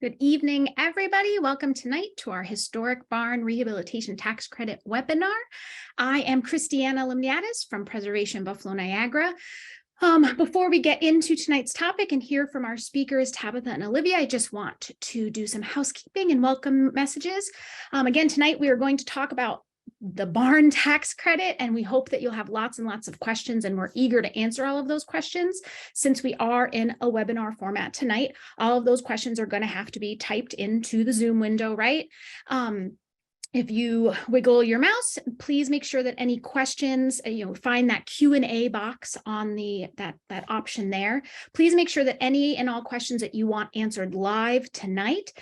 Good evening, everybody. Welcome tonight to our Historic Barn Rehabilitation Tax Credit webinar. I am Christiana Limniadis from Preservation Buffalo Niagara. Before we get into tonight's topic and hear from our speakers, Tabitha and Olivia, I just want to do some housekeeping and welcome messages. Again, tonight we are going to talk about the barn tax credit, and we hope that you'll have lots and lots of questions, and we're eager to answer all of those questions. Since we are in a webinar format tonight, all of those questions are going to have to be typed into the Zoom window, right? If you wiggle your mouse, please make sure that any questions, find that Q&A box on that option there. Please make sure that any and all questions that you want answered live tonight,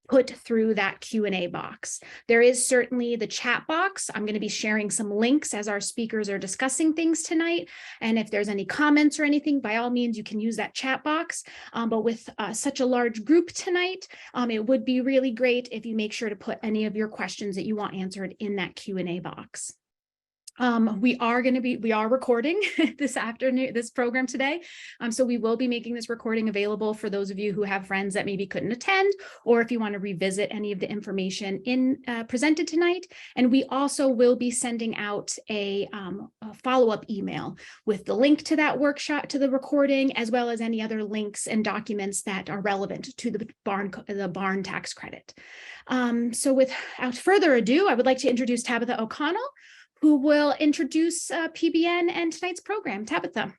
put through that Q&A box. There is certainly the chat box. I'm going to be sharing some links as our speakers are discussing things tonight. And if there's any comments or anything, by all means, you can use that chat box. But with such a large group tonight, it would be really great if you make sure to put any of your questions that you want answered in that Q&A box. We are recording this program today. So we will be making this recording available for those of you who have friends that maybe couldn't attend, or if you want to revisit any of the information presented tonight. And we also will be sending out a follow-up email with the link to that workshop, to the recording, as well as any other links and documents that are relevant to the barn tax credit. So without further ado, I would like to introduce Tabitha O'Connell, who will introduce PBN and tonight's program. Tabitha.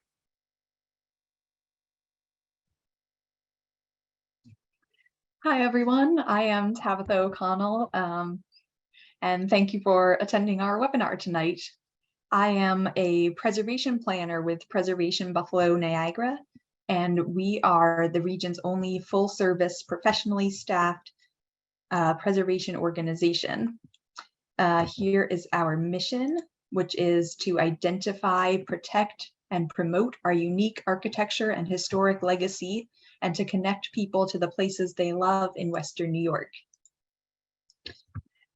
Hi, everyone. I am Tabitha O'Connell, and thank you for attending our webinar tonight. I am a preservation planner with Preservation Buffalo Niagara, and we are the region's only full-service, professionally staffed preservation organization. Here is our mission, which is to identify, protect, and promote our unique architecture and historic legacy, and to connect people to the places they love in Western New York.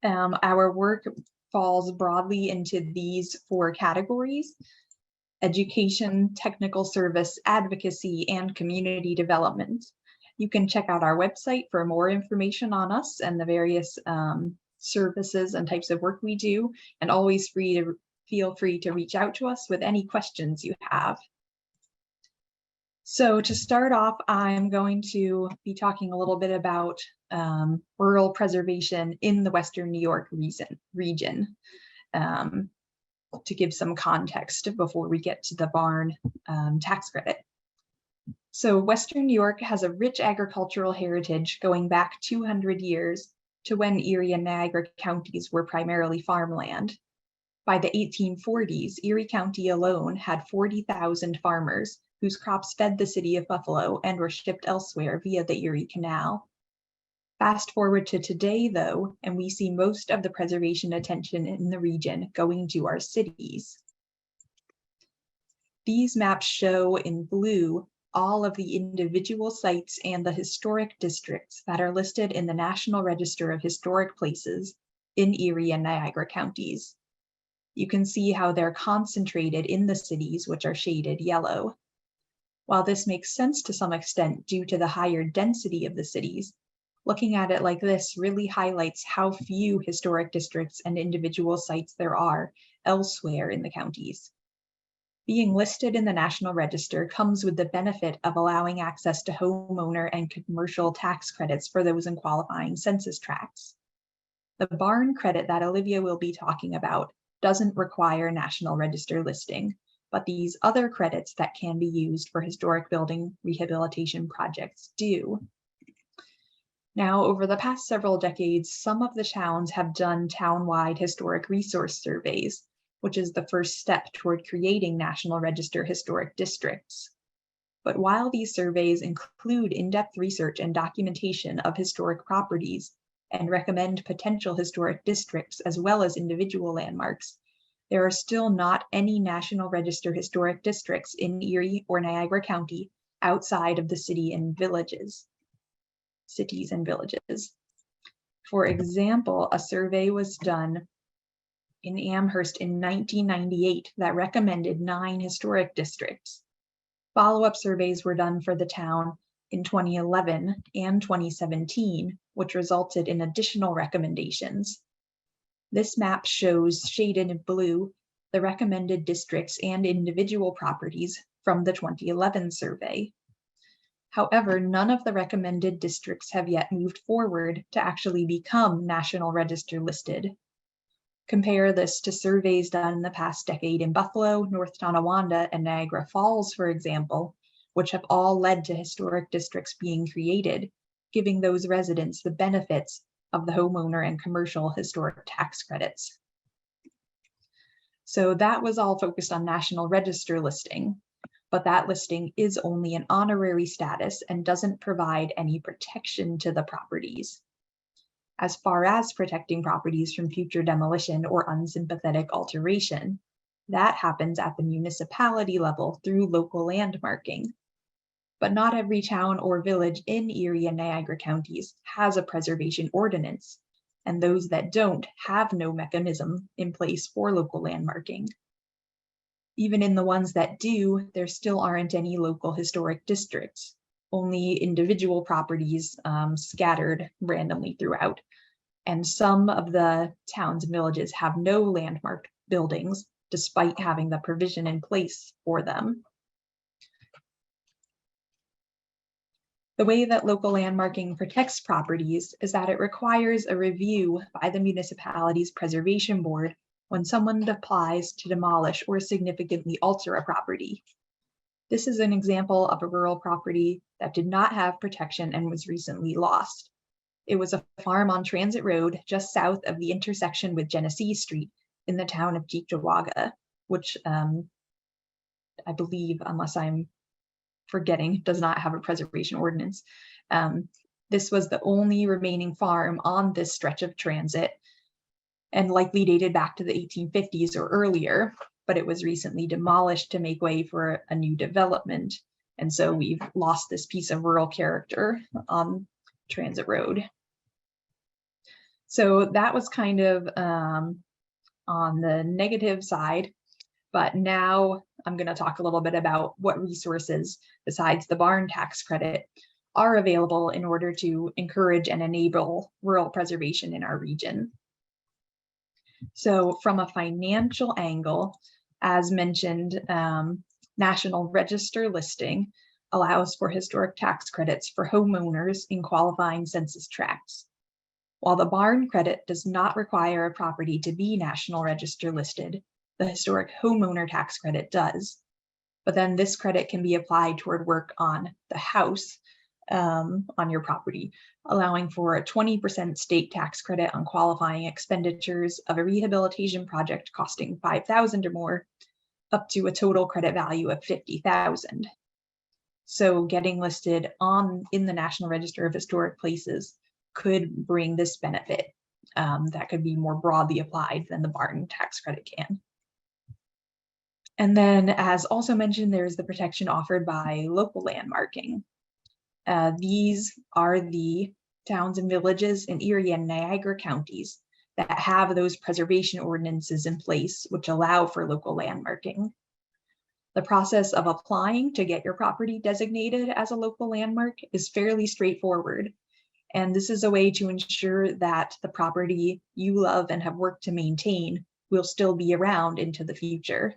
Our work falls broadly into these 4 categories: education, technical service, advocacy, and community development. You can check out our website for more information on us and the various services and types of work we do, and always feel free to reach out to us with any questions you have. So to start off, I'm going to be talking a little bit about rural preservation in the Western New York region to give some context before we get to the barn tax credit. So Western New York has a rich agricultural heritage going back 200 years to when Erie and Niagara counties were primarily farmland. By the 1840s, Erie County alone had 40,000 farmers whose crops fed the city of Buffalo and were shipped elsewhere via the Erie Canal. Fast forward to today, though, and we see most of the preservation attention in the region going to our cities. These maps show in blue all of the individual sites and the historic districts that are listed in the National Register of Historic Places in Erie and Niagara counties. You can see how they're concentrated in the cities, which are shaded yellow. While this makes sense to some extent due to the higher density of the cities, looking at it like this really highlights how few historic districts and individual sites there are elsewhere in the counties. Being listed in the National Register comes with the benefit of allowing access to homeowner and commercial tax credits for those in qualifying census tracts. The barn credit that Olivia will be talking about doesn't require National Register listing, but these other credits that can be used for historic building rehabilitation projects do. Now, over the past several decades, some of the towns have done town-wide historic resource surveys, which is the first step toward creating National Register historic districts. But while these surveys include in-depth research and documentation of historic properties and recommend potential historic districts as well as individual landmarks, there are still not any National Register historic districts in Erie or Niagara County outside of the cities and villages. For example, a survey was done in Amherst in 1998 that recommended 9 historic districts. Follow-up surveys were done for the town in 2011 and 2017, which resulted in additional recommendations. This map shows, shaded in blue, the recommended districts and individual properties from the 2011 survey. However, none of the recommended districts have yet moved forward to actually become National Register listed. Compare this to surveys done in the past decade in Buffalo, North Tonawanda, and Niagara Falls, for example, which have all led to historic districts being created, giving those residents the benefits of the homeowner and commercial historic tax credits. So that was all focused on National Register listing, but that listing is only an honorary status and doesn't provide any protection to the properties. As far as protecting properties from future demolition or unsympathetic alteration, that happens at the municipality level through local landmarking. But not every town or village in Erie and Niagara counties has a preservation ordinance, and those that don't have no mechanism in place for local landmarking. Even in the ones that do, there still aren't any local historic districts, only individual properties scattered randomly throughout. And some of the towns and villages have no landmarked buildings, despite having the provision in place for them. The way that local landmarking protects properties is that it requires a review by the municipality's preservation board when someone applies to demolish or significantly alter a property. This is an example of a rural property that did not have protection and was recently lost. It was a farm on Transit Road just south of the intersection with Genesee Street in the town of Cheektowaga, which I believe, unless I'm forgetting, does not have a preservation ordinance. This was the only remaining farm on this stretch of transit and likely dated back to the 1850s or earlier, but it was recently demolished to make way for a new development. And so we've lost this piece of rural character on Transit Road. So that was kind of on the negative side, but now I'm going to talk a little bit about what resources besides the barn tax credit are available in order to encourage and enable rural preservation in our region. So from a financial angle, as mentioned, National Register listing allows for historic tax credits for homeowners in qualifying census tracts. While the barn credit does not require a property to be National Register listed, the historic homeowner tax credit does. But then this credit can be applied toward work on the house on your property, allowing for a 20% state tax credit on qualifying expenditures of a rehabilitation project costing $5,000 or more, up to a total credit value of $50,000. So getting listed in the National Register of Historic Places could bring this benefit that could be more broadly applied than the barn tax credit can. And then, as also mentioned, there's the protection offered by local landmarking. These are the towns and villages in Erie and Niagara counties that have those preservation ordinances in place, which allow for local landmarking. The process of applying to get your property designated as a local landmark is fairly straightforward. And this is a way to ensure that the property you love and have worked to maintain will still be around into the future.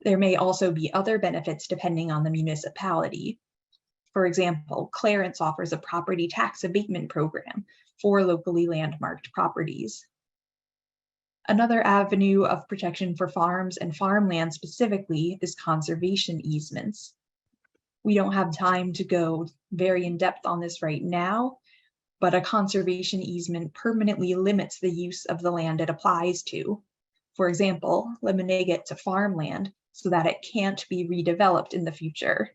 There may also be other benefits depending on the municipality. For example, Clarence offers a property tax abatement program for locally landmarked properties. Another avenue of protection for farms and farmland specifically is conservation easements. We don't have time to go very in depth on this right now, but a conservation easement permanently limits the use of the land it applies to. For example, limiting it to farmland so that it can't be redeveloped in the future.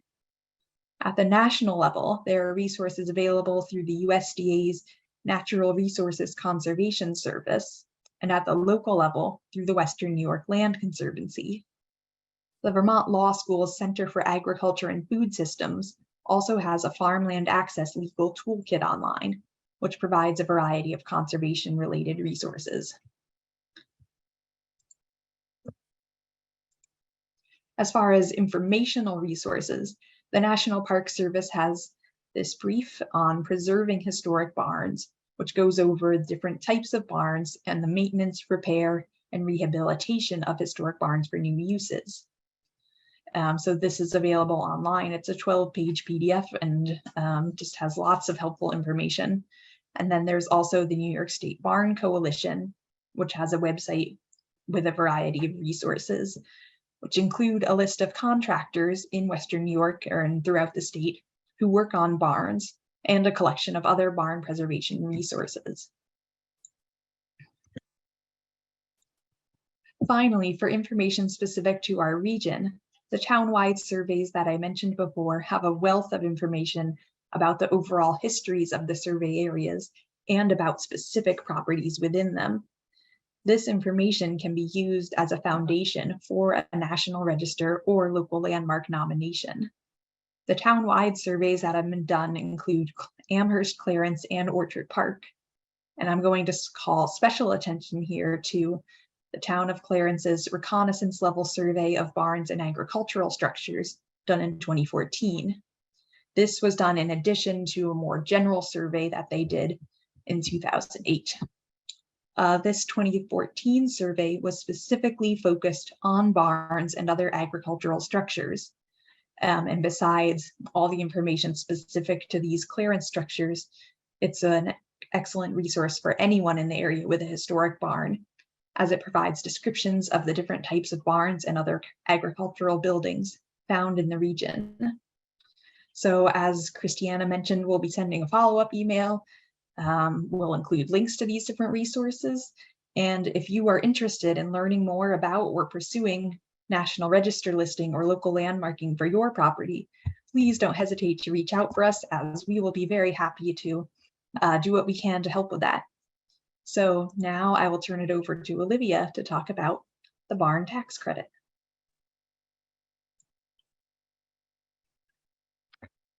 At the national level, there are resources available through the USDA's Natural Resources Conservation Service, and at the local level through the Western New York Land Conservancy. The Vermont Law School's Center for Agriculture and Food Systems also has a farmland access legal toolkit online, which provides a variety of conservation-related resources. As far as informational resources, the National Park Service has this brief on preserving historic barns, which goes over different types of barns and the maintenance, repair, and rehabilitation of historic barns for new uses. So this is available online. It's a 12-page PDF and just has lots of helpful information. And then there's also the New York State Barn Coalition, which has a website with a variety of resources, which include a list of contractors in Western New York and throughout the state who work on barns, and a collection of other barn preservation resources. Finally, for information specific to our region, the town-wide surveys that I mentioned before have a wealth of information about the overall histories of the survey areas and about specific properties within them. This information can be used as a foundation for a National Register or local landmark nomination. The town-wide surveys that have been done include Amherst, Clarence, and Orchard Park. And I'm going to call special attention here to the town of Clarence's reconnaissance level survey of barns and agricultural structures done in 2014. This was done in addition to a more general survey that they did in 2008. This 2014 survey was specifically focused on barns and other agricultural structures. And besides all the information specific to these Clarence structures, it's an excellent resource for anyone in the area with a historic barn, as it provides descriptions of the different types of barns and other agricultural buildings found in the region. So as Christiana mentioned, we'll be sending a follow-up email. We'll include links to these different resources. And if you are interested in learning more about or pursuing National Register listing or local landmarking for your property, please don't hesitate to reach out for us, as we will be very happy to do what we can to help with that. So now I will turn it over to Olivia to talk about the barn tax credit.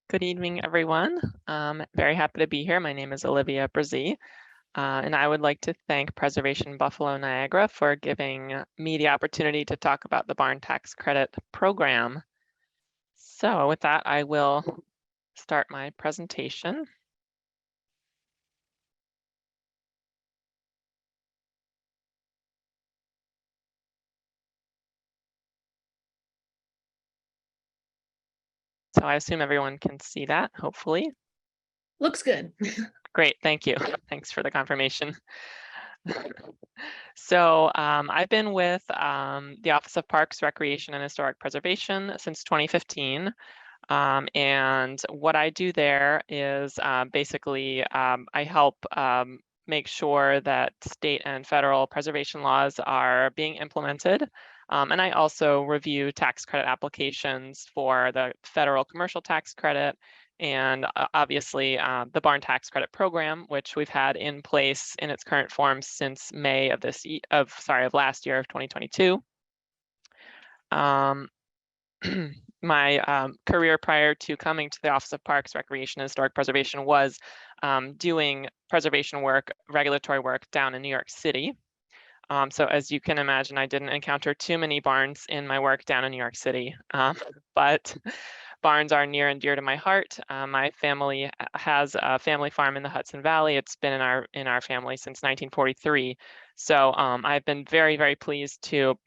Good evening, everyone. Very happy to be here. My name is Olivia Brazee, and I would like to thank Preservation Buffalo Niagara for giving me the opportunity to talk about the barn tax credit program. So with that, I will start my presentation. So I assume everyone can see that, hopefully. Looks good. Great, thank you. Thanks for the confirmation. So I've been with the Office of Parks, Recreation, and Historic Preservation since 2015. And what I do there is basically I help make sure that state and federal preservation laws are being implemented. And I also review tax credit applications for the federal commercial tax credit and obviously the barn tax credit program, which we've had in place in its current form since May of last year of 2022. My career prior to coming to the Office of Parks, Recreation, and Historic Preservation was doing preservation work, regulatory work down in New York City. So as you can imagine, I didn't encounter too many barns in my work down in New York City, but barns are near and dear to my heart. My family has a family farm in the Hudson Valley. It's been in our family since 1943. So I've been very, very pleased to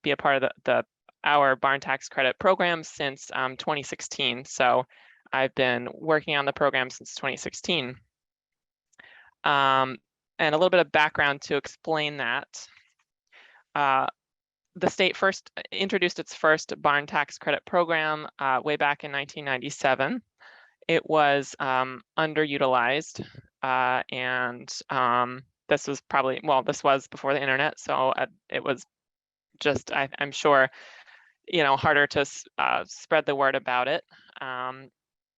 be a part of our barn tax credit program since 2016. So I've been working on the program since 2016. And a little bit of background to explain that. The state first introduced its first barn tax credit program way back in 1997. It was underutilized, and this was probably, well, this was before the internet, so it was just, I'm sure, harder to spread the word about it.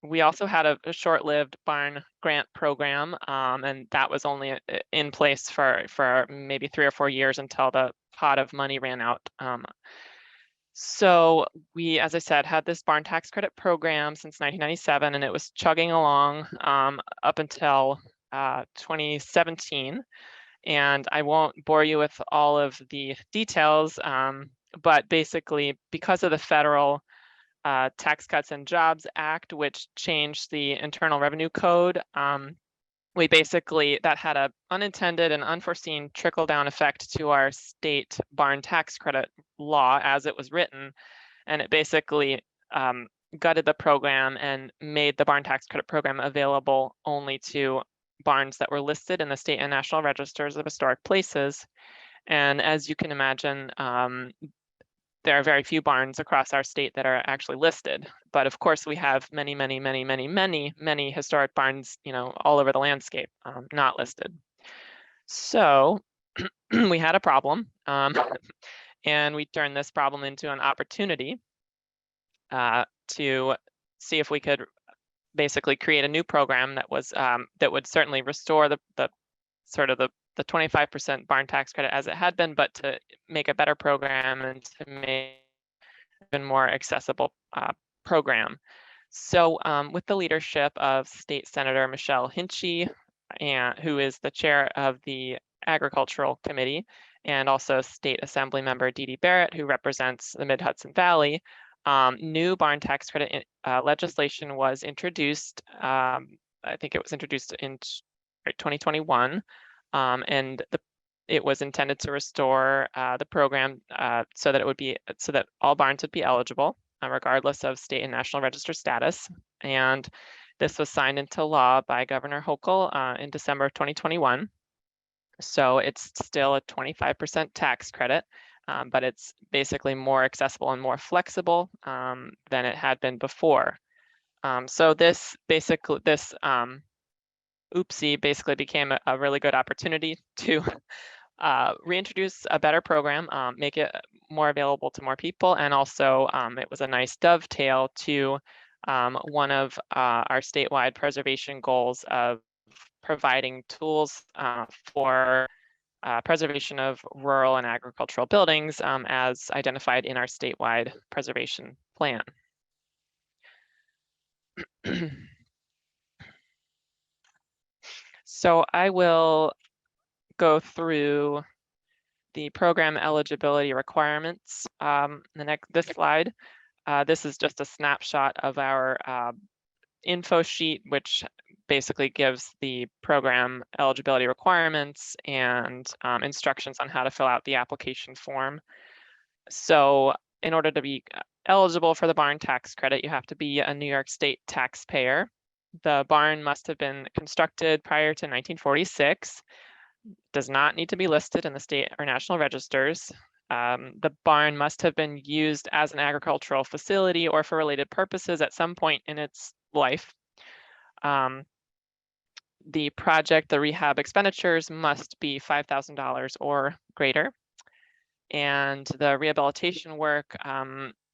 We also had a short-lived barn grant program, and that was only in place for maybe 3 or 4 years until the pot of money ran out. So we, as I said, had this barn tax credit program since 1997, and it was chugging along up until 2017. And I won't bore you with all of the details, but basically, because of the federal Tax Cuts and Jobs Act, which changed the Internal Revenue Code. We basically, that had an unintended and unforeseen trickle-down effect to our state barn tax credit law as it was written. And it basically gutted the program and made the barn tax credit program available only to barns that were listed in the state and national registers of historic places. And as you can imagine, there are very few barns across our state that are actually listed. But of course, we have many, many, many, many, many, many historic barns, all over the landscape, not listed. So we had a problem, and we turned this problem into an opportunity to see if we could basically create a new program that was that would certainly restore the sort of the 25% barn tax credit as it had been, but to make a better program and to make even more accessible program. So with the leadership of State Senator Michelle Hinchy, who is the chair of the Agricultural Committee, and also State Assembly Member Dee Dee Barrett, who represents the Mid-Hudson Valley, new barn tax credit legislation was introduced. I think it was introduced in 2021. And it was intended to restore the program so that all barns would be eligible, regardless of state and national register status. And this was signed into law by Governor Hochul in December of 2021. So it's still a 25% tax credit, but it's basically more accessible and more flexible than it had been before. So this oopsie basically became a really good opportunity to reintroduce a better program, make it more available to more people, and also it was a nice dovetail to one of our statewide preservation goals of providing tools for preservation of rural and agricultural buildings as identified in our statewide preservation plan. So I will go through the program eligibility requirements. This slide, this is just a snapshot of our info sheet, which basically gives the program eligibility requirements and instructions on how to fill out the application form. So in order to be eligible for the barn tax credit, you have to be a New York State taxpayer. The barn must have been constructed prior to 1946, does not need to be listed in the state or national registers. The barn must have been used as an agricultural facility or for related purposes at some point in its life. The rehab expenditures must be $5,000 or greater. And the rehabilitation work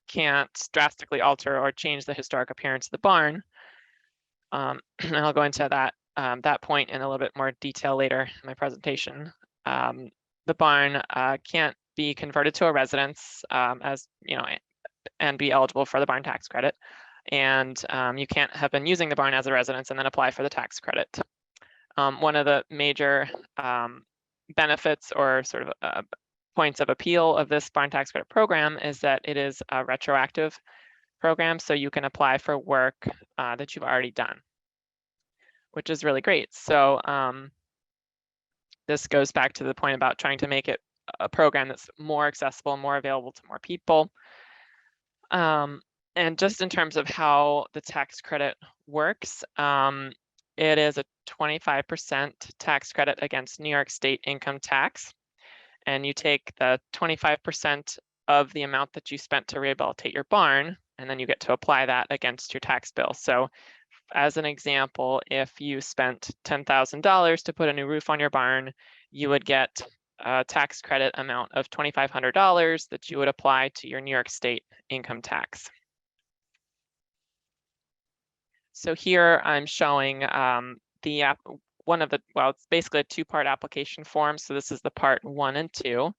can't drastically alter or change the historic appearance of the barn. And I'll go into that point in a little bit more detail later in my presentation. The barn can't be converted to a residence and be eligible for the barn tax credit. And you can't have been using the barn as a residence and then apply for the tax credit. One of the major benefits or sort of points of appeal of this barn tax credit program is that it is a retroactive program, so you can apply for work that you've already done, which is really great. So this goes back to the point about trying to make it a program that's more accessible, more available to more people. And just in terms of how the tax credit works, it is a 25% tax credit against New York State income tax. And you take the 25% of the amount that you spent to rehabilitate your barn, and then you get to apply that against your tax bill. So as an example, if you spent $10,000 to put a new roof on your barn, you would get a tax credit amount of $2,500 that you would apply to your New York State income tax. So here I'm showing it's basically a two-part application form. So this is the part 1 and 2.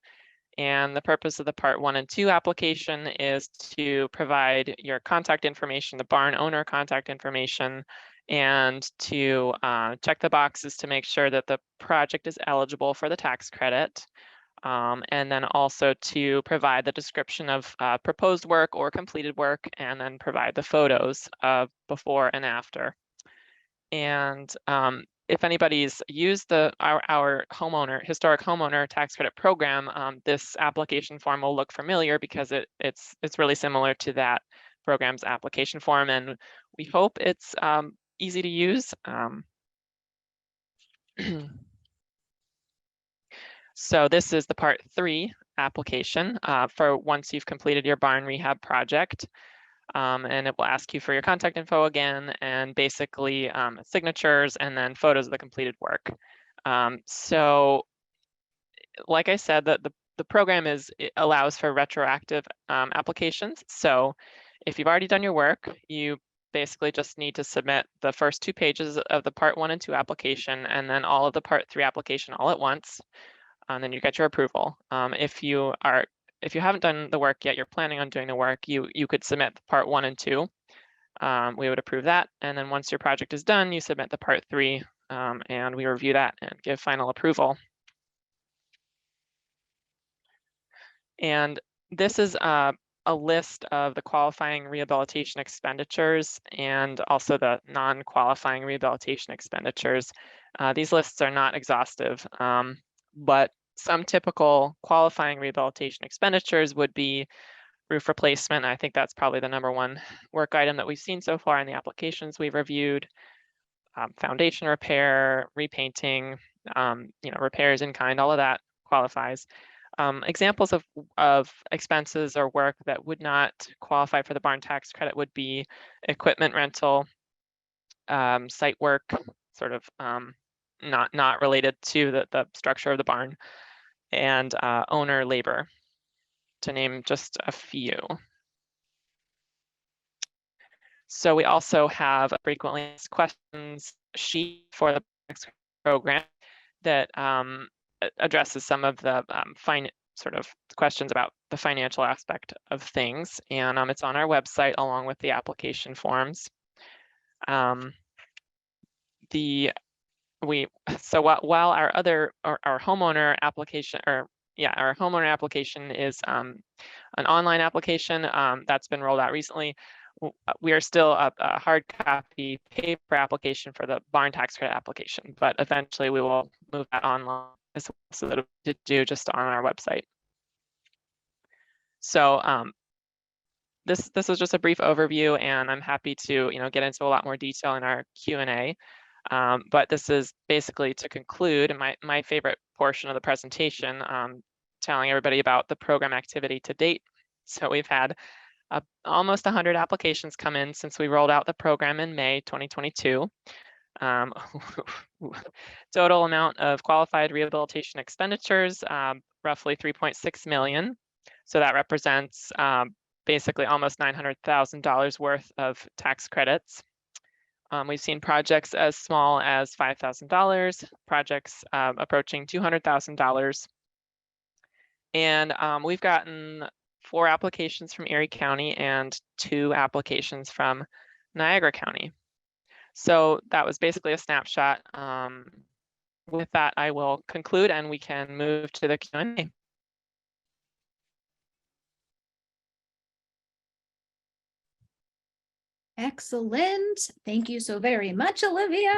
And the purpose of the part 1 and 2 application is to provide your contact information, the barn owner contact information, and to check the boxes to make sure that the project is eligible for the tax credit. And then also to provide the description of proposed work or completed work, and then provide the photos of before and after. And if anybody's used our historic homeowner tax credit program, this application form will look familiar because it's really similar to that program's application form, and we hope it's easy to use. So this is the Part 3 application for once you've completed your barn rehab project. And it will ask you for your contact info again, and basically signatures, and then photos of the completed work. So like I said, the program it allows for retroactive applications. So if you've already done your work, you basically just need to submit the first 2 pages of the Part 1 and 2 application, and then all of the Part 3 application all at once. And then you get your approval. If you haven't done the work yet, you're planning on doing the work, you could submit Part 1 and 2. We would approve that. And then once your project is done, you submit the Part 3, and we review that and give final approval. And this is a list of the qualifying rehabilitation expenditures and also the non-qualifying rehabilitation expenditures. These lists are not exhaustive, but some typical qualifying rehabilitation expenditures would be roof replacement. I think that's probably the #1 work item that we've seen so far in the applications we've reviewed. Foundation repair, repainting, repairs in kind, all of that qualifies. Examples of expenses or work that would not qualify for the barn tax credit would be equipment rental, site work, sort of not related to the structure of the barn, and owner labor, to name just a few. So we also have a frequently asked questions sheet for the program that addresses some of the sort of questions about the financial aspect of things, and it's on our website along with the application forms. While our homeowner application, our homeowner application is an online application that's been rolled out recently, we are still a hard copy paper application for the barn tax credit application, but eventually we will move that online as well, so that it'll do just on our website. So this was just a brief overview, and I'm happy to get into a lot more detail in our Q&A. But this is basically to conclude my favorite portion of the presentation, telling everybody about the program activity to date. So we've had almost 100 applications come in since we rolled out the program in May 2022. Total amount of qualified rehabilitation expenditures, roughly 3.6 million. So that represents basically almost $900,000 worth of tax credits. We've seen projects as small as $5,000, projects approaching $200,000. And we've gotten 4 applications from Erie County and 2 applications from Niagara County. So that was basically a snapshot. With that, I will conclude and we can move to the Q&A. Excellent. Thank you so very much, Olivia.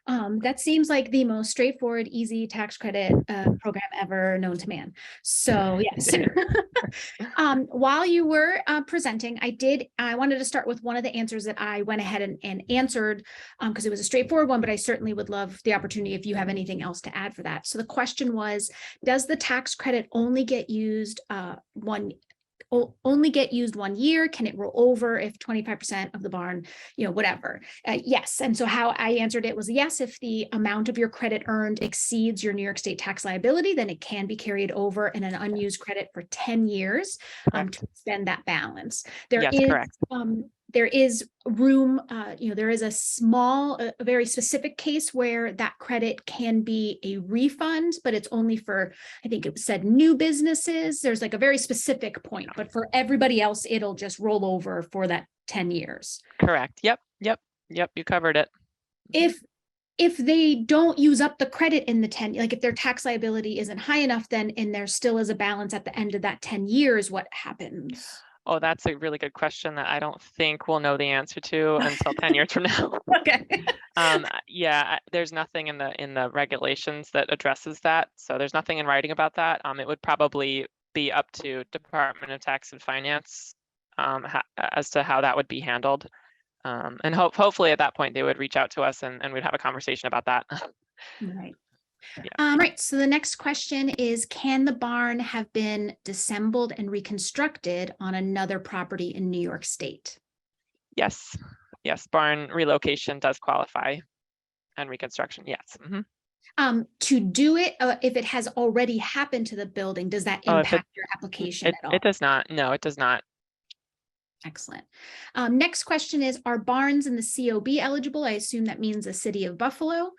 That seems like the most straightforward, easy tax credit program ever known to man. So yes. While you were presenting, I wanted to start with one of the answers that I went ahead and answered because it was a straightforward one, but I certainly would love the opportunity if you have anything else to add for that. So the question was, does the tax credit only get used one year? Can it roll over if 25% of the barn, whatever? Yes. And so how I answered it was yes. If the amount of your credit earned exceeds your New York State tax liability, then it can be carried over in an unused credit for 10 years to extend that balance. There is room, there is a very specific case where that credit can be a refund, but it's only for, I think it said new businesses. There's like a very specific point, but for everybody else, it'll just roll over for that 10 years. Correct. Yep. You covered it. if they don't use up the credit in the 10, like if their tax liability isn't high enough, then and there still is a balance at the end of that 10 years, what happens? Oh, that's a really good question that I don't think we'll know the answer to until 10 years from now. Okay. Yeah, there's nothing in the regulations that addresses that. So there's nothing in writing about that. It would probably be up to Department of Tax and Finance as to how that would be handled. And hopefully at that point they would reach out to us and we'd have a conversation about that. Right. Yeah. Right. So the next question is, can the barn have been disassembled and reconstructed on another property in New York State? Yes. Yes. Barn relocation does qualify, and reconstruction. Yes. To do it, if it has already happened to the building, does that impact your application at all? It does not. No, it does not. Excellent. Next question is, are barns in the COB eligible? I assume that means the city of Buffalo.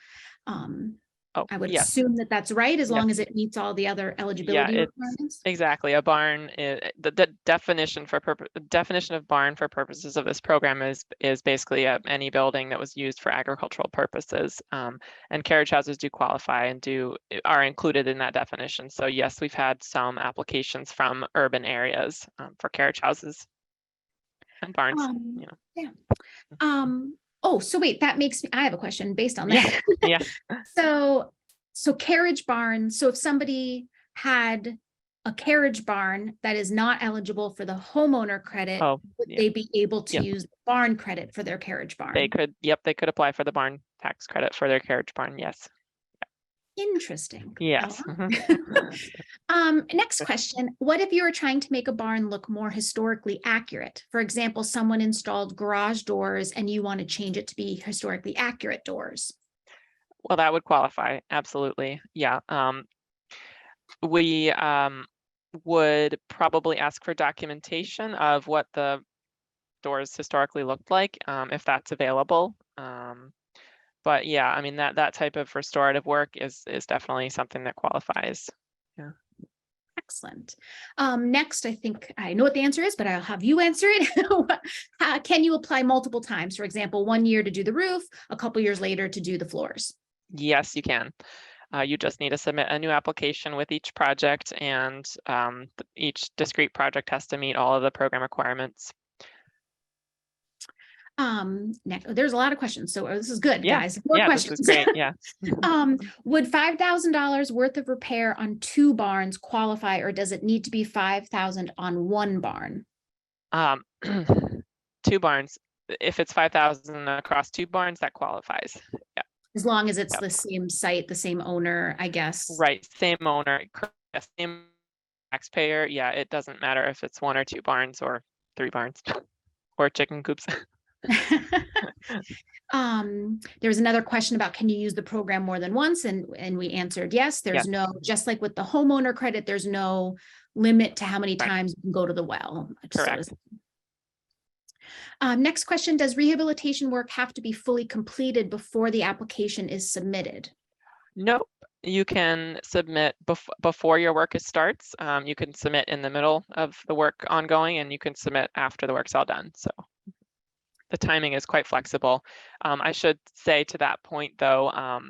I would yes. assume that that's right, as Yes. long as it meets all the other eligibility requirements. Exactly. A barn, the definition of barn for purposes of this program is basically any building that was used for agricultural purposes. And carriage houses do qualify and are included in that definition. So yes, we've had some applications from urban areas for carriage houses and barns. Yeah. Oh, so wait, that makes me, I have a question based on that. Yeah. So carriage barn, so if somebody had a carriage barn that is not eligible for the homeowner credit, would they be able to use the barn credit for their carriage barn? They could, they could apply for the barn tax credit for their carriage barn, yes. Interesting. Yes. Next question. What if you were trying to make a barn look more historically accurate? For example, someone installed garage doors and you want to change it to be historically accurate doors. Well, that would qualify. Absolutely. Yeah. We would probably ask for documentation of what the doors historically looked like, if that's available. But yeah, I mean, that type of restorative work is definitely something that qualifies. Yeah. Excellent. Next, I think I know what the answer is, but I'll have you answer it. Can you apply multiple times? For example, 1 year to do the roof, a couple years later to do the floors? Yes, you can. You just need to submit a new application with each project, and each discrete project has to meet all of the program requirements. Next, there's a lot of questions, so this is good, guys. More questions. This is great. Yeah. Would $5,000 worth of repair on 2 barns qualify, or does it need to be $5,000 on 1 barn? 2 barns. If it's 5,000 across 2 barns, that qualifies. Yeah. As long as it's the same site, the same owner, I guess. Right. Same owner, same taxpayer. Yeah. It doesn't matter if it's 1 or 2 barns or 3 barns or chicken coops. There was another question about, can you use the program more than once? And we answered yes. There's no, just like with the homeowner credit, there's no limit to how many times you can go to the well. Correct. Next question, does rehabilitation work have to be fully completed before the application is submitted? Nope. You can submit before your work starts. You can submit in the middle of the work ongoing, and you can submit after the work's all done. So the timing is quite flexible. I should say to that point though,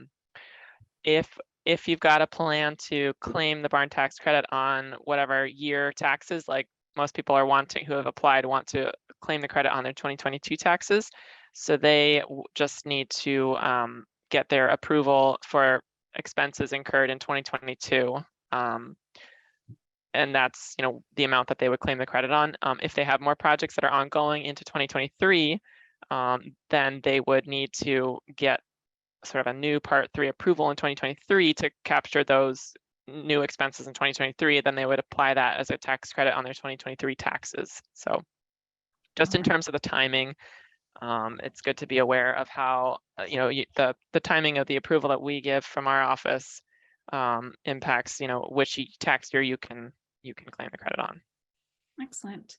if you've got a plan to claim the barn tax credit on whatever year taxes, like most people are who have applied want to claim the credit on their 2022 taxes. So they just need to get their approval for expenses incurred in 2022. And that's, the amount that they would claim the credit on. If they have more projects that are ongoing into 2023, then they would need to get sort of a new Part 3 approval in 2023 to capture those new expenses in 2023. Then they would apply that as a tax credit on their 2023 taxes. So just in terms of the timing, it's good to be aware of how, the timing of the approval that we give from our office impacts, which tax year you can claim the credit on. Excellent.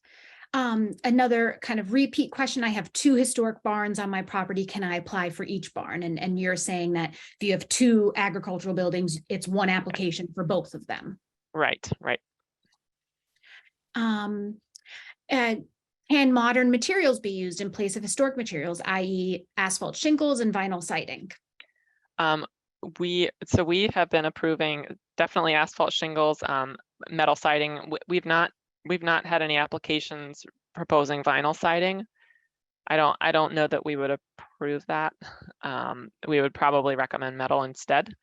Another kind of repeat question. I have 2 historic barns on my property. Can I apply for each barn? And you're saying that if you have 2 agricultural buildings, it's one application for both of them. Right. Can modern materials be used in place of historic materials, i.e. asphalt shingles and vinyl siding? We have been approving definitely asphalt shingles, metal siding. We've not had any applications proposing vinyl siding. I don't know that we would approve that. We would probably recommend metal instead.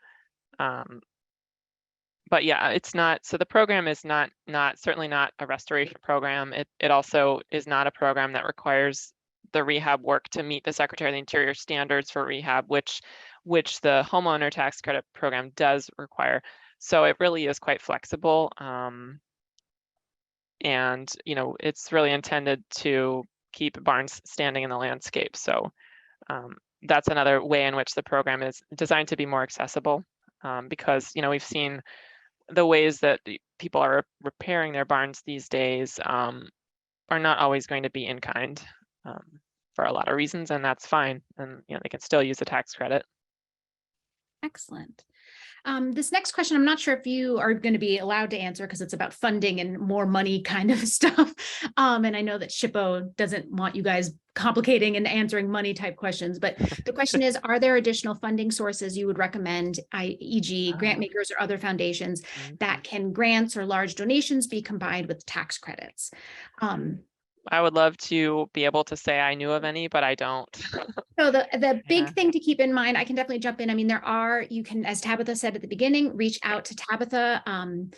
But yeah, it's not, so the program is certainly not a restoration program. It also is not a program that requires the rehab work to meet the Secretary of the Interior standards for rehab, which the homeowner tax credit program does require. So it really is quite flexible. And it's really intended to keep barns standing in the landscape. So that's another way in which the program is designed to be more accessible, because we've seen the ways that people are repairing their barns these days are not always going to be in kind for a lot of reasons, and that's fine. And they can still use the tax credit. Excellent. This next question, I'm not sure if you are going to be allowed to answer because it's about funding and more money kind of stuff. And I know that SHPO doesn't want you guys complicating and answering money type questions, but the question is, are there additional funding sources you would recommend, e.g. grant makers or other foundations that can grants or large donations be combined with tax credits? I would love to be able to say I knew of any, but I don't. So the big thing to keep in mind, I can definitely jump in. I mean, you can, as Tabitha said at the beginning, reach out to Tabitha and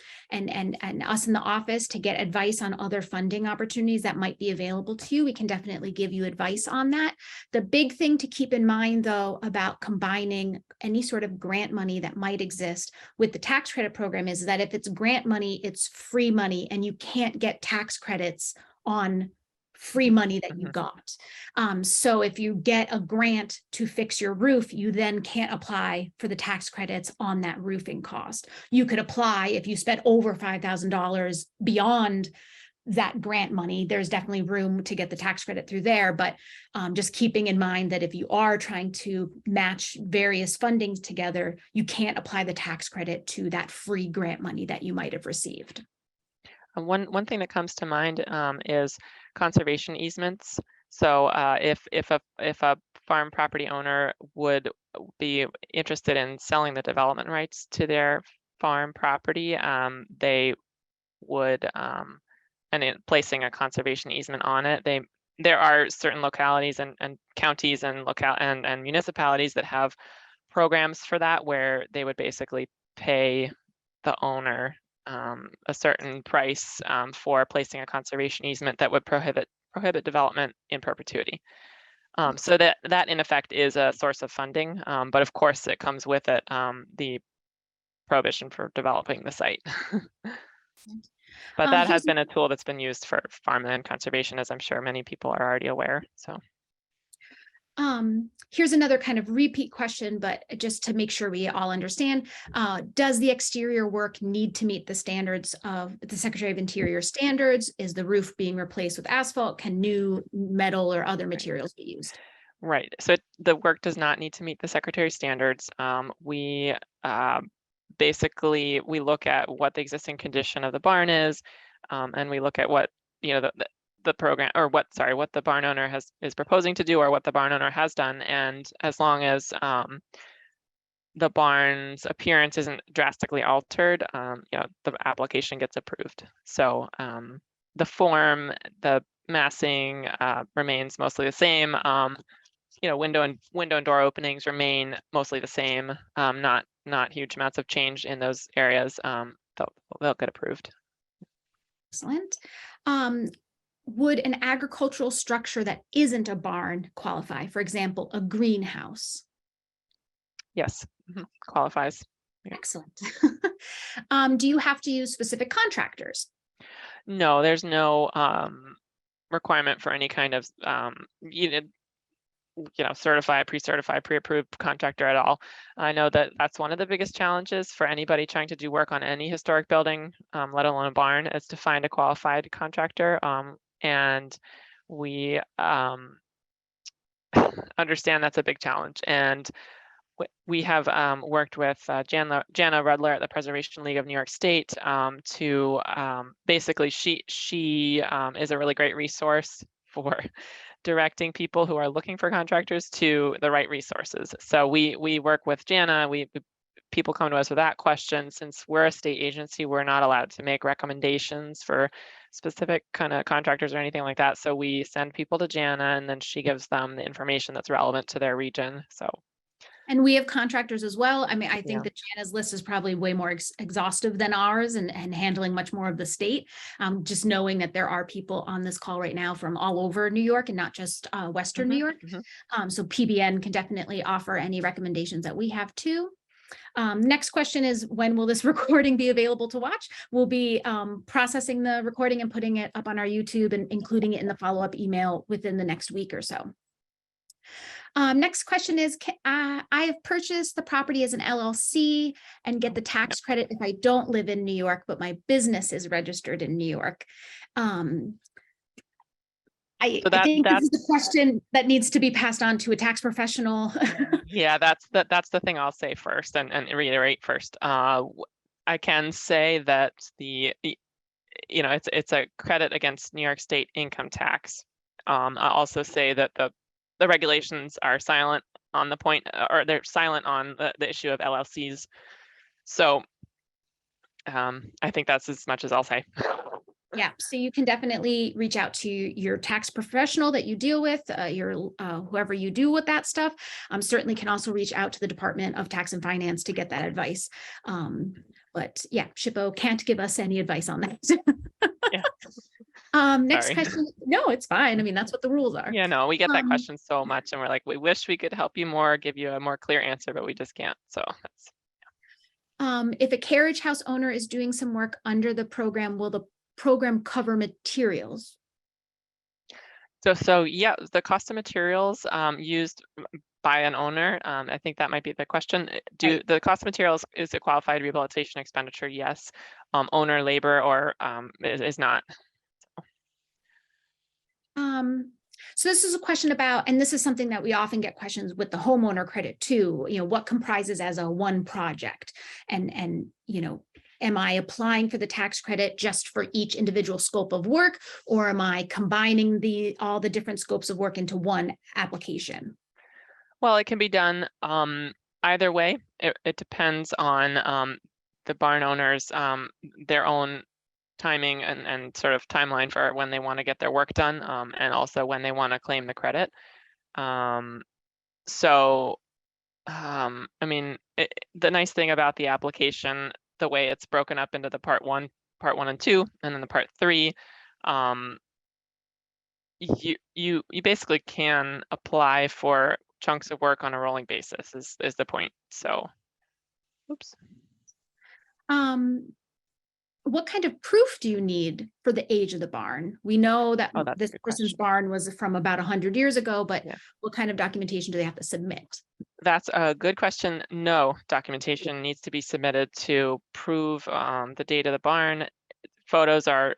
us in the office to get advice on other funding opportunities that might be available to you. We can definitely give you advice on that. The big thing to keep in mind, though, about combining any sort of grant money that might exist with the tax credit program is that if it's grant money, it's free money, and you can't get tax credits on free money that you got. So if you get a grant to fix your roof, you then can't apply for the tax credits on that roofing cost. You could apply if you spent over $5,000 beyond that grant money. There's definitely room to get the tax credit through there, but just keeping in mind that if you are trying to match various fundings together, you can't apply the tax credit to that free grant money that you might have received. One thing that comes to mind is conservation easements. So if a farm property owner would be interested in selling the development rights to their farm property, they would and in placing a conservation easement on it. There are certain localities and counties and and municipalities that have programs for that, where they would basically pay the owner a certain price for placing a conservation easement that would prohibit development in perpetuity. So that in effect is a source of funding, but of course it comes with it the prohibition for developing the site. But that has been a tool that's been used for farmland conservation, as I'm sure many people are already aware. So. Here's another kind of repeat question, but just to make sure we all understand, does the exterior work need to meet the standards of the Secretary of Interior standards? Is the roof being replaced with asphalt? Can new metal or other materials be used? Right. So the work does not need to meet the Secretary's standards. We basically look at what the existing condition of the barn is, and we look at what the program, or what the barn owner is proposing to do, or what the barn owner has done. And as long as the barn's appearance isn't drastically altered, the application gets approved. So the form, the massing remains mostly the same. Window and door openings remain mostly the same. Not huge amounts of change in those areas. They'll get approved. Excellent. Would an agricultural structure that isn't a barn qualify? For example, a greenhouse? Yes, qualifies. Yeah. Excellent. Do you have to use specific contractors? No, there's no requirement for any kind of certified, pre-certified, pre-approved contractor at all. I know that that's one of the biggest challenges for anybody trying to do work on any historic building, let alone a barn, is to find a qualified contractor. And we understand that's a big challenge. And we have worked with Jana Rudler at the Preservation League of New York State to basically, she is a really great resource for directing people who are looking for contractors to the right resources. So we work with Jana. People come to us with that question. Since we're a state agency, we're not allowed to make recommendations for specific kind of contractors or anything like that. So we send people to Jana, and then she gives them the information that's relevant to their region. So. And we have contractors as well. I mean, I think Yeah. that Jana's list is probably way more exhaustive than ours and handling much more of the state. Just knowing that there are people on this call right now from all over New York and not just Western New York. So PBN can definitely offer any recommendations that we have too. Next question is, when will this recording be available to watch? We'll be processing the recording and putting it up on our YouTube and including it in the follow-up email within the next week or so. Next question is, I have purchased the property as an LLC and get the tax credit if I don't live in New York, but my business is registered in New York. I think this is a question that needs to be passed on to a tax professional. Yeah, that's the thing I'll say first and reiterate first. I can say that it's a credit against New York State income tax. I'll also say that the regulations are silent on the point, or they're silent on the issue of LLCs. So I think that's as much as I'll say. Yeah, so you can definitely reach out to your tax professional that you deal with, whoever you do with that stuff. Certainly can also reach out to the Department of Tax and Finance to get that advice. But yeah, SHPO can't give us any advice on that. Yeah. Next Sorry. question. No, it's fine. I mean, that's what the rules are. Yeah, no, we get that question so much, and we're like, we wish we could help you more, give you a more clear answer, but we just can't. So that's. If a carriage house owner is doing some work under the program, will the program cover materials? So yeah, the cost of materials used by an owner, I think that might be the question. The cost of materials is a qualified rehabilitation expenditure? Yes. Owner labor or is not. So this is a question about, and this is something that we often get questions with the homeowner credit too, what comprises as a one project, and am I applying for the tax credit just for each individual scope of work, or am I combining all the different scopes of work into one application? Well, it can be done either way. It depends on the barn owners, their own timing and sort of timeline for when they want to get their work done, and also when they want to claim the credit. I mean, the nice thing about the application, the way it's broken up into the part one and two, and then the part three, you basically can apply for chunks of work on a rolling basis is the point. So, oops. What kind of proof do you need for the age of the barn? We know that this person's barn was from about 100 years ago, but what kind of documentation do they have to submit? That's a good question. No documentation needs to be submitted to prove the date of the barn. Photos are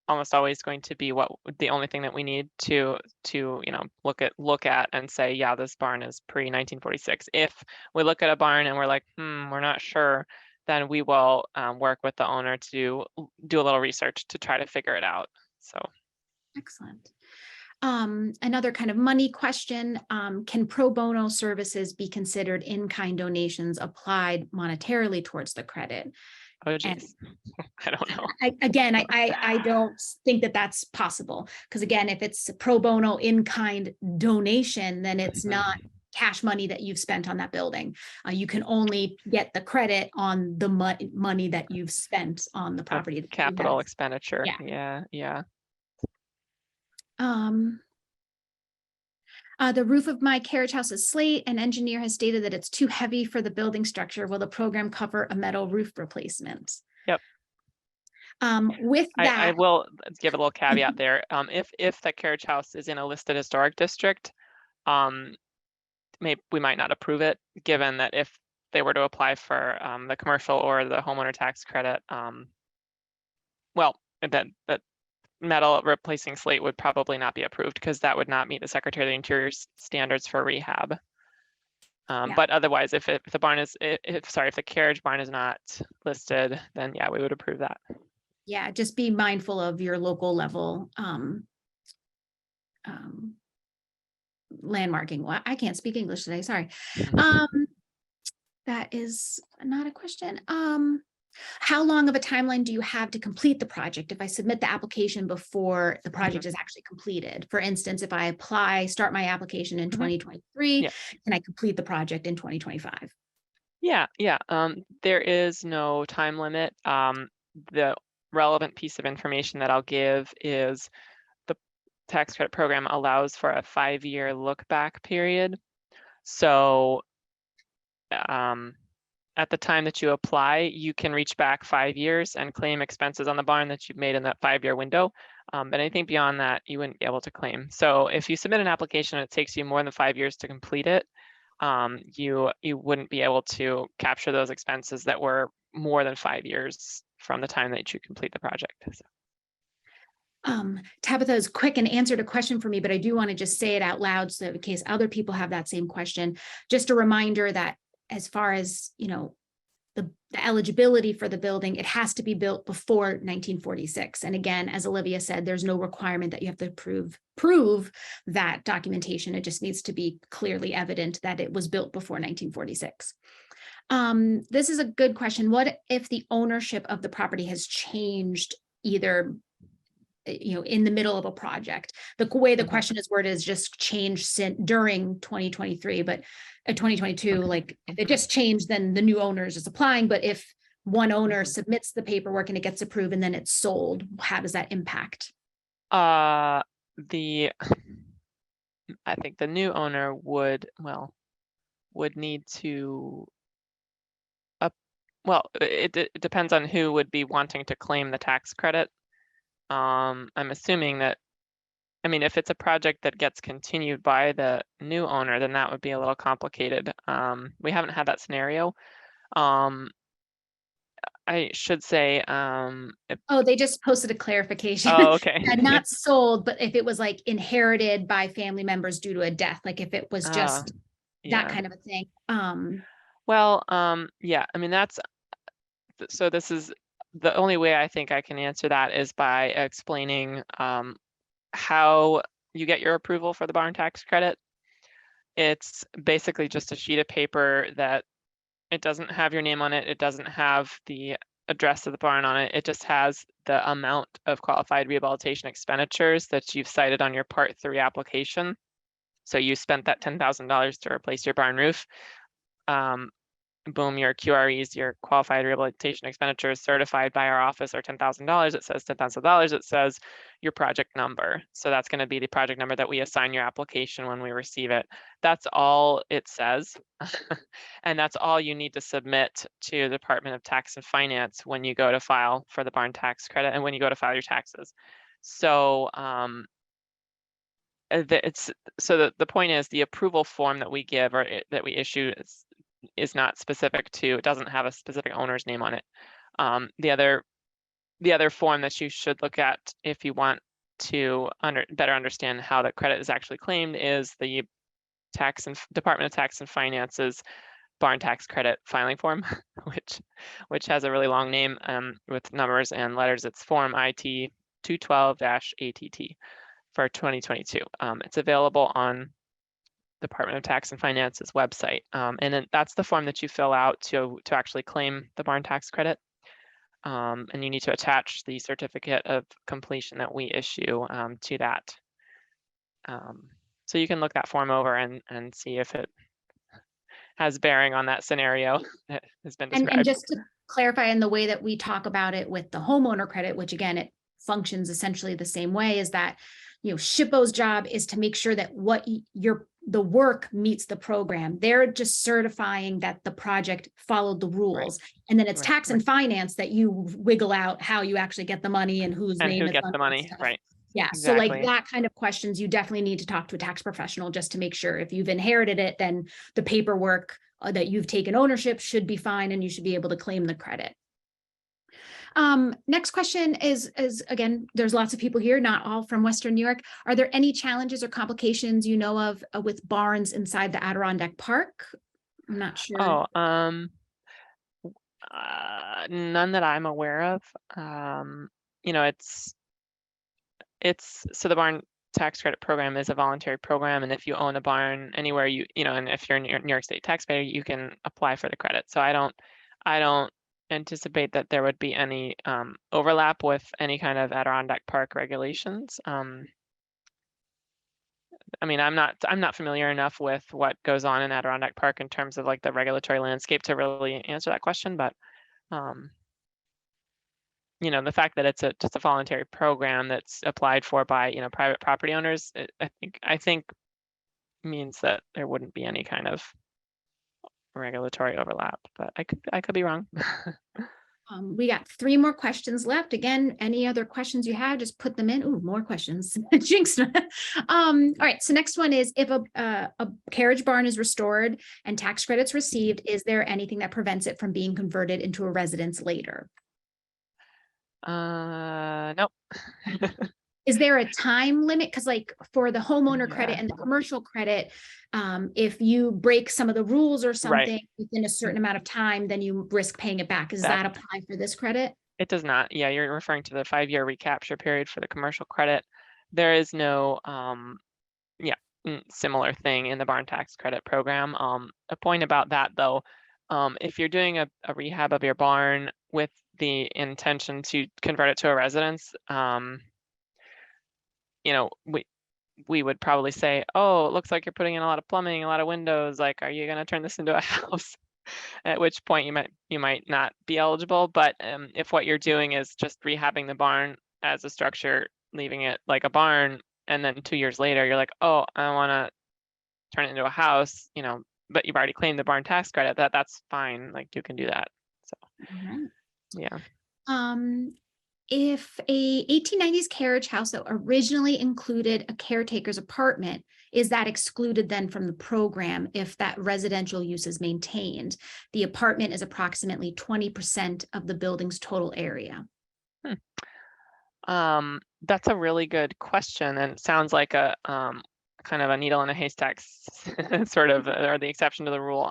almost always going to be the only thing that we need to look at and say, yeah, this barn is pre-1946. If we look at a barn and we're like, we're not sure, then we will work with the owner to do a little research to try to figure it out. So excellent. Another kind of money question, can pro bono services be considered in-kind donations applied monetarily towards the credit? Oh, geez. I don't know. I don't think that that's possible, because again, if it's a pro bono in-kind donation, then it's not cash money that you've spent on that building. You can only get the credit on the money that you've spent on the property. Capital expenditure. Yeah. The roof of my carriage house is slate. An engineer has stated that it's too heavy for the building structure. Will the program cover a metal roof replacement? Yep. With that, I will give a little caveat there. If the carriage house is in a listed historic district, we might not approve it, given that if they were to apply for the commercial or the homeowner tax credit, that metal replacing slate would probably not be approved, because that would not meet the Secretary of the Interior's standards for rehab. But otherwise, if the barn is, if the carriage barn is not listed, then yeah, we would approve that. Yeah, just be mindful of your local level landmarking. Well, I can't speak English today, sorry. That is not a question. How long of a timeline do you have to complete the project if I submit the application before the project is actually completed? For instance, if I start my application in 2023, Yeah. can I complete the project in 2025? Yeah. There is no time limit. The relevant piece of information that I'll give is the tax credit program allows for a 5-year look back period. So at the time that you apply, you can reach back 5 years and claim expenses on the barn that you've made in that 5-year window. But anything beyond that, you wouldn't be able to claim. So if you submit an application and it takes you more than 5 years to complete it, you wouldn't be able to capture those expenses that were more than 5 years from the time that you complete the project. So. Tabitha is quick and answered a question for me, but I do want to just say it out loud so in case other people have that same question. Just a reminder that as far as, the eligibility for the building, it has to be built before 1946. And again, as Olivia said, there's no requirement that you have to prove that documentation. It just needs to be clearly evident that it was built before 1946. This is a good question. What if the ownership of the property has changed either in the middle of a project? The way the question is worded is just changed during 2023, but 2022, like if it just changed, then the new owners is applying. But if one owner submits the paperwork and it gets approved and then it's sold, how does that impact? I think the new owner would need to it depends on who would be wanting to claim the tax credit. I'm assuming that, if it's a project that gets continued by the new owner, then that would be a little complicated. We haven't had that scenario. I should say. They just posted a clarification. Oh, okay. Not sold, but if it was like inherited by family members due to a death, like if it was just that kind of a thing. Yeah. That's so. This is the only way I think I can answer that is by explaining how you get your approval for the barn tax credit. It's basically just a sheet of paper that it doesn't have your name on it. It doesn't have the address of the barn on it. It just has the amount of qualified rehabilitation expenditures that you've cited on your Part 3 application. So you spent that $10,000 to replace your barn roof. Boom, your QREs, your qualified rehabilitation expenditures certified by our office are $10,000. It says $10,000. It says your project number. So that's going to be the project number that we assign your application when we receive it. That's all it says. And that's all you need to submit to the Department of Tax and Finance when you go to file for the barn tax credit and when you go to file your taxes. So the point is the approval form that we give or that we issue is not specific to, it doesn't have a specific owner's name on it. The other form that you should look at if you want to better understand how the credit is actually claimed is the Department of Tax and Finance's barn tax credit filing form, which has a really long name with numbers and letters. It's Form IT 212-ATT for 2022. It's available on Department of Tax and Finance's website. And then that's the form that you fill out to actually claim the barn tax credit. And you need to attach the certificate of completion that we issue to that. So you can look that form over and see if it has bearing on that scenario that has been described. And just to clarify, in the way that we talk about it with the homeowner credit, which again, it functions essentially the same way, is that SHPO's job is to make sure that the work meets the program. They're just certifying that the project followed the rules. Right. And then it's tax and finance that you wiggle out how you actually get the money and whose name who is gets on the money, right? Yeah. Exactly. So like that kind of questions, you definitely need to talk to a tax professional just to make sure if you've inherited it, then the paperwork that you've taken ownership should be fine and you should be able to claim the credit. Next question is again, there's lots of people here, not all from Western New York. Are there any challenges or complications you know of with barns inside the Adirondack Park? I'm not sure. None that I'm aware of. So the barn tax credit program is a voluntary program, and if you own a barn anywhere, and if you're a New York State taxpayer, you can apply for the credit. So I don't anticipate that there would be any overlap with any kind of Adirondack Park regulations. I mean, I'm not familiar enough with what goes on in Adirondack Park in terms of like the regulatory landscape to really answer that question, but the fact that it's just a voluntary program that's applied for by private property owners, I think means that there wouldn't be any kind of regulatory overlap, but I could be wrong. We got 3 more questions left. Again, any other questions you have, just put them in. Ooh, more questions. Jinx. All right. So next one is, if a carriage barn is restored and tax credits received, is there anything that prevents it from being converted into a residence later? Nope. Is there a time limit? Because like for the homeowner credit and the commercial credit, if you break some of the rules or something within a certain amount of time, then you risk paying it back. Does that apply for this credit? It does not. Yeah, you're referring to the 5-year recapture period for the commercial credit. There is no similar thing in the barn tax credit program. A point about that though, if you're doing a rehab of your barn with the intention to convert it to a residence, we would probably say, oh, it looks like you're putting in a lot of plumbing, a lot of windows. Like, are you going to turn this into a house? At which point you might not be eligible. But if what you're doing is just rehabbing the barn as a structure, leaving it like a barn, and then 2 years later you're like, oh, I want to turn it into a house, but you've already claimed the barn tax credit, that's fine. Like, you can do that. So, yeah. If a 1890s carriage house that originally included a caretaker's apartment, is that excluded then from the program if that residential use is maintained? The apartment is approximately 20% of the building's total area. That's a really good question, and it sounds like a kind of a needle in a haystack sort of, or the exception to the rule.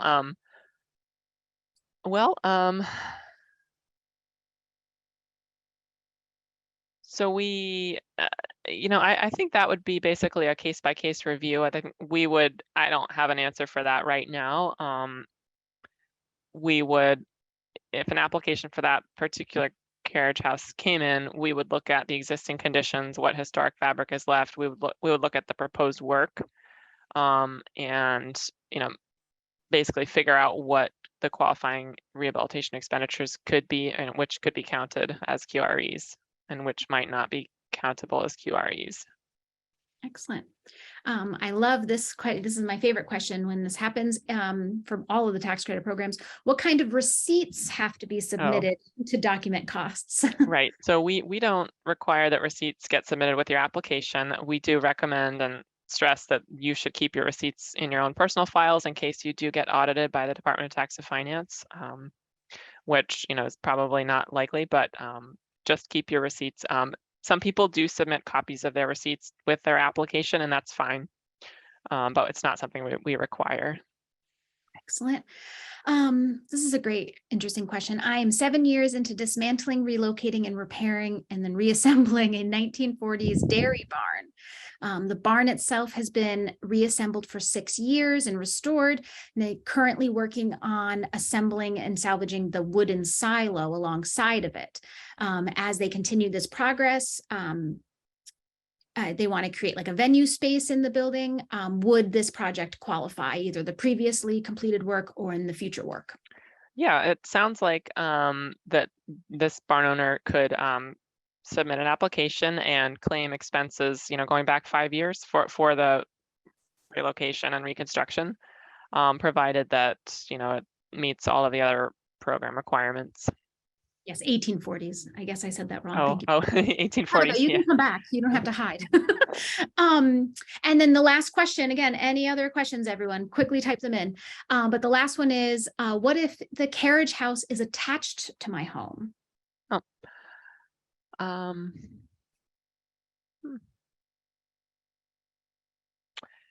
So we, I think that would be basically a case-by-case review. I think I don't have an answer for that right now. We would, if an application for that particular carriage house came in, we would look at the existing conditions, what historic fabric is left. We would look at the proposed work, and basically figure out what the qualifying rehabilitation expenditures could be, and which could be counted as QREs and which might not be countable as QREs. Excellent. I love this. This is my favorite question when this happens, from all of the tax credit programs. What kind of receipts have to be submitted to document costs? Right. So we don't require that receipts get submitted with your application. We do recommend and stress that you should keep your receipts in your own personal files in case you do get audited by the Department of Tax and Finance, which is probably not likely, but just keep your receipts. Some people do submit copies of their receipts with their application, and that's fine, but it's not something we require. Excellent. This is a great, interesting question. I am 7 years into dismantling, relocating, and repairing, and then reassembling a 1940s dairy barn. The barn itself has been reassembled for 6 years and restored. And they're currently working on assembling and salvaging the wooden silo alongside of it. As they continue this progress, they want to create like a venue space in the building. Would this project qualify, either the previously completed work or in the future work? Yeah, it sounds like that this barn owner could submit an application and claim expenses, going back 5 years for the relocation and reconstruction, provided that it meets all of the other program requirements. Yes, 1840s. I guess I said that wrong. Thank you. 1840s. You can come back. You don't have to hide. And then the last question, again, any other questions, everyone, quickly type them in. But the last one is, what if the carriage house is attached to my home?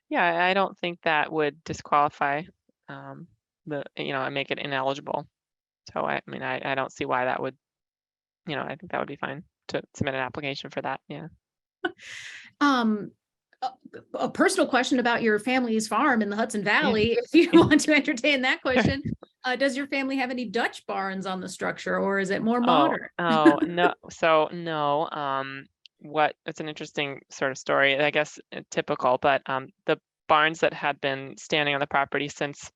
Yeah, I don't think that would disqualify and make it ineligible. So I don't see why that would, I think that would be fine to submit an application for that. Yeah. a personal question about your family's farm in the Hudson Valley, if you want to entertain that question. Does your family have any Dutch barns on the structure, or is it more modern? Oh, no. So no. It's an interesting sort of story, I guess, typical, but the barns that had been standing on the property since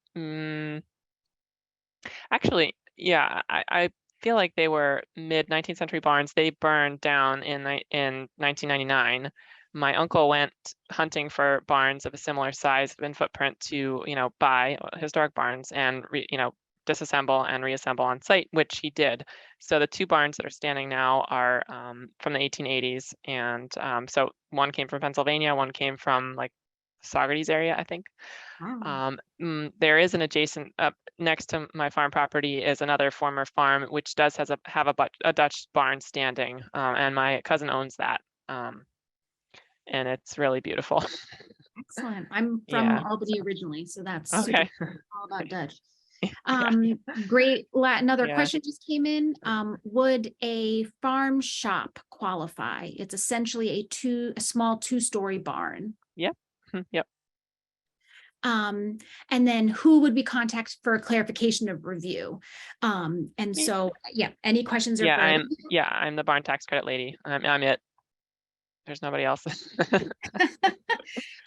actually, yeah, I feel like they were mid 19th century barns. They burned down in 1999. My uncle went hunting for barns of a similar size and footprint to, buy historic barns and, disassemble and reassemble on site, which he did. So the two barns that are standing now are from the 1880s. And so one came from Pennsylvania, one came from like Saugerties area, I think. Wow. There is an adjacent next to my farm property is another former farm, which does have a Dutch barn standing, and my cousin owns that, and it's really beautiful. Excellent. I'm from Albany originally, so that's okay. Super all about Dutch. Yeah. Great. Another Yeah. question just came in. Would a farm shop qualify? It's essentially a small 2-story barn. Yep. Yep. And then who would be contacted for clarification of review? And so, any questions? I'm the barn tax credit lady. I'm it. There's nobody else.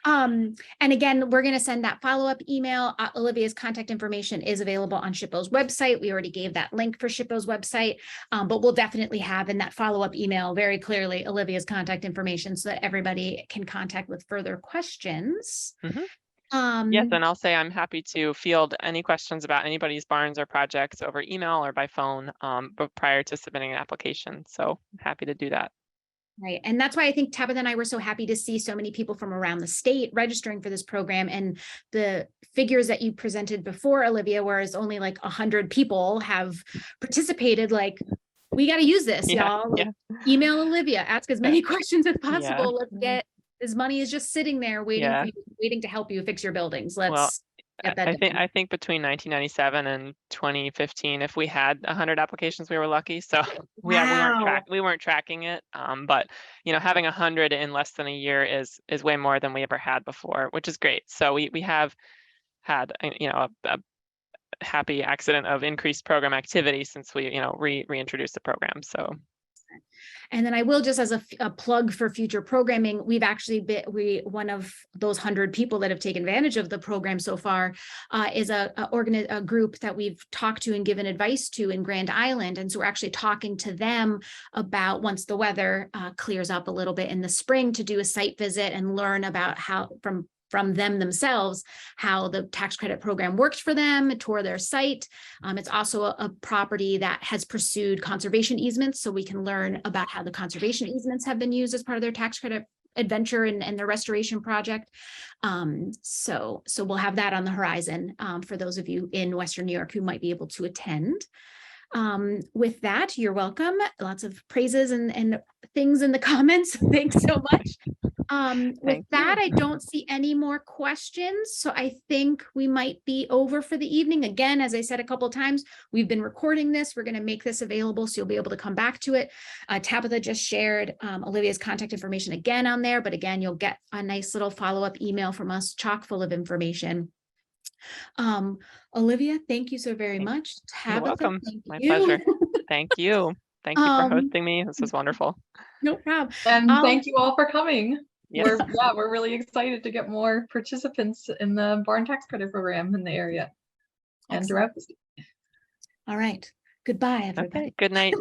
And again, we're going to send that follow-up email. Olivia's contact information is available on SHPO's website. We already gave that link for SHPO's website, but we'll definitely have in that follow-up email very clearly Olivia's contact information so that everybody can contact with further questions. Yes, and I'll say I'm happy to field any questions about anybody's barns or projects over email or by phone, but prior to submitting an application. So I'm happy to do that. Right. And that's why I think Tabitha and I were so happy to see so many people from around the state registering for this program. And the figures that you presented before, Olivia, whereas only like 100 people have participated, like, we got to use this, y'all. Like, email Olivia, ask as many questions as possible. Let's get this money is just sitting there waiting for you, waiting to help you fix your buildings. Let's get that done. I think between 1997 and 2015, if we had 100 applications, we were lucky. So we weren't tracking it. But having 100 in less than a year is way more than we ever had before, which is great. So we have had a happy accident of increased program activity since we reintroduced the program. So. And then I will just as a plug for future programming, we've actually one of those 100 people that have taken advantage of the program so far is a group that we've talked to and given advice to in Grand Island. And so we're actually talking to them about once the weather clears up a little bit in the spring to do a site visit and learn about how from them themselves, how the tax credit program worked for them, tour their site. It's also a property that has pursued conservation easements, so we can learn about how the conservation easements have been used as part of their tax credit adventure and their restoration project. So we'll have that on the horizon for those of you in Western New York who might be able to attend. With that, you're welcome. Lots of praises and things in the comments. Thanks so much. With that, I don't see any more questions. So I think we might be over for the evening. Again, as I said a couple of times, we've been recording this. We're going to make this available so you'll be able to come back to it. Tabitha just shared Olivia's contact information again on there, but again, you'll get a nice little follow-up email from us chock full of information. Olivia, thank you so very much. Tabitha, you're welcome. My pleasure. Thank you. Thank you for hosting me. This was wonderful. No problem. And thank you all for coming. Yes. We're really excited to get more participants in the barn tax credit program in the area and throughout the state. All right. Goodbye, everybody. Okay. Good night.